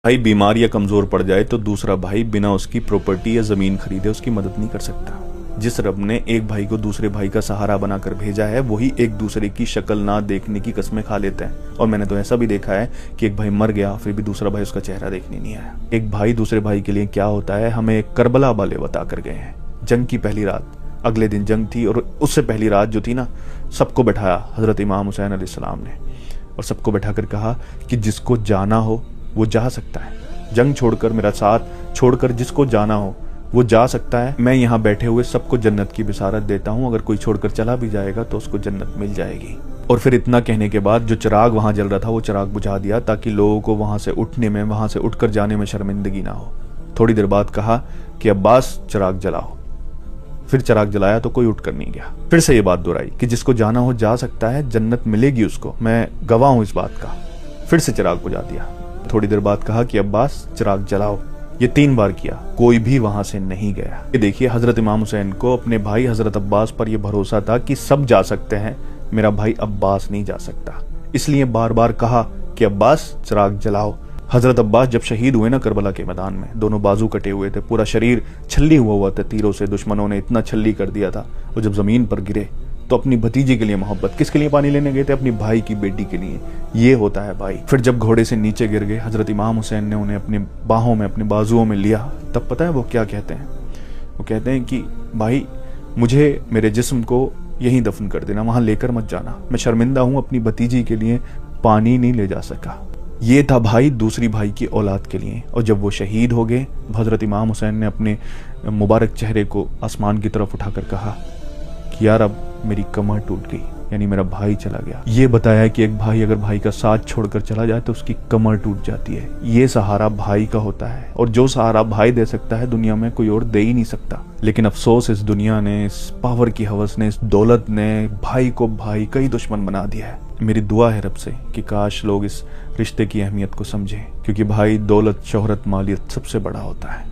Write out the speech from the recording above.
भाई बीमार या कमजोर पड़ जाए तो दूसरा भाई बिना उसकी प्रॉपर्टी या जमीन खरीदे उसकी मदद नहीं कर सकता। जिस रब ने एक भाई को दूसरे भाई का सहारा बनाकर भेजा है वही एक दूसरे की शक्ल ना देखने की कस्में खा लेते हैं। और मैंने तो ऐसा भी देखा है कि एक भाई मर गया फिर भी दूसरा भाई उसका चेहरा देखने नहीं आया। एक भाई दूसरे भाई के लिए क्या होता है हमें करबला वाले बता कर गए हैं। जंग की पहली रात, अगले दिन जंग थी और उससे पहली रात जो थी ना, सबको बैठाया हजरत इमाम हुसैन अलैहिस्सलाम ने और सबको बैठाकर कहा कि जिसको जाना हो वो जा सकता है। जंग छोड़कर, मेरा साथ छोड़कर जिसको जाना हो वो जा सकता है। मैं यहाँ बैठे हुए सबको जन्नत की बिसारत देता हूँ। अगर कोई छोड़कर चला भी जाएगा तो उसको जन्नत मिल जाएगी। और फिर इतना कहने के बाद जो चिराग वहां जल रहा था वो चिराग बुझा दिया ताकि लोगों को वहां से उठने में, वहां से उठकर जाने में शर्मिंदगी ना हो। थोड़ी देर बाद कहा कि अब्बास चिराग जलाओ। फिर चिराग जलाया तो कोई उठकर नहीं गया। फिर से ये बात दोहराई कि जिसको जाना हो जा सकता है, जन्नत मिलेगी उसको, मैं गवाह हूं इस बात का। फिर से चिराग बुझा दिया। थोड़ी देर बाद कहा कि अब्बास चिराग जलाओ। ये 3 बार किया, कोई भी वहां से नहीं गया। ये देखिए, हजरत इमाम हुसैन को अपने भाई हजरत अब्बास पर यह भरोसा था कि सब जा सकते हैं, मेरा भाई अब्बास नहीं जा सकता। इसलिए बार बार कहा कि अब्बास चिराग जलाओ। हजरत अब्बास जब शहीद हुए ना करबला के मैदान में, दोनों बाजू कटे हुए थे, पूरा शरीर छल्ली हुआ था तीरों से, दुश्मनों ने इतना छल्ली कर दिया था। वो जब जमीन पर गिरे तो अपनी भतीजे के लिए मोहब्बत, किसके लिए पानी लेने गए थे? अपनी भाई की बेटी के लिए। ये होता है भाई। फिर जब घोड़े से नीचे गिर गए, हजरत इमाम हुसैन ने उन्हें अपनी बाहों में, अपने बाजुओं में लिया। तब पता है वो क्या कहते हैं? वो कहते हैं कि भाई मुझे, मेरे जिस्म को यहीं दफन कर देना, वहां लेकर मत जाना। मैं शर्मिंदा हूं, अपनी भतीजी के लिए पानी नहीं ले जा सका। ये था भाई दूसरी भाई की औलाद के लिए। और जब वो शहीद हो गए, हजरत इमाम हुसैन ने अपने मुबारक चेहरे को आसमान की तरफ उठाकर कहा कि यार अब मेरी कमर टूट गई, यानी मेरा भाई चला गया। ये बताया कि एक भाई अगर भाई का साथ छोड़कर चला जाए तो उसकी कमर टूट जाती है। ये सहारा भाई का होता है और जो सहारा भाई दे सकता है दुनिया में कोई और दे ही नहीं सकता। लेकिन अफसोस, इस दुनिया ने, इस पावर की हवस ने, इस दौलत ने भाई को भाई का ही दुश्मन बना दिया है। मेरी दुआ है रब से कि काश लोग इस रिश्ते की अहमियत को समझें, क्योंकि भाई, दौलत, शोहरत, मालियत सबसे बड़ा होता है।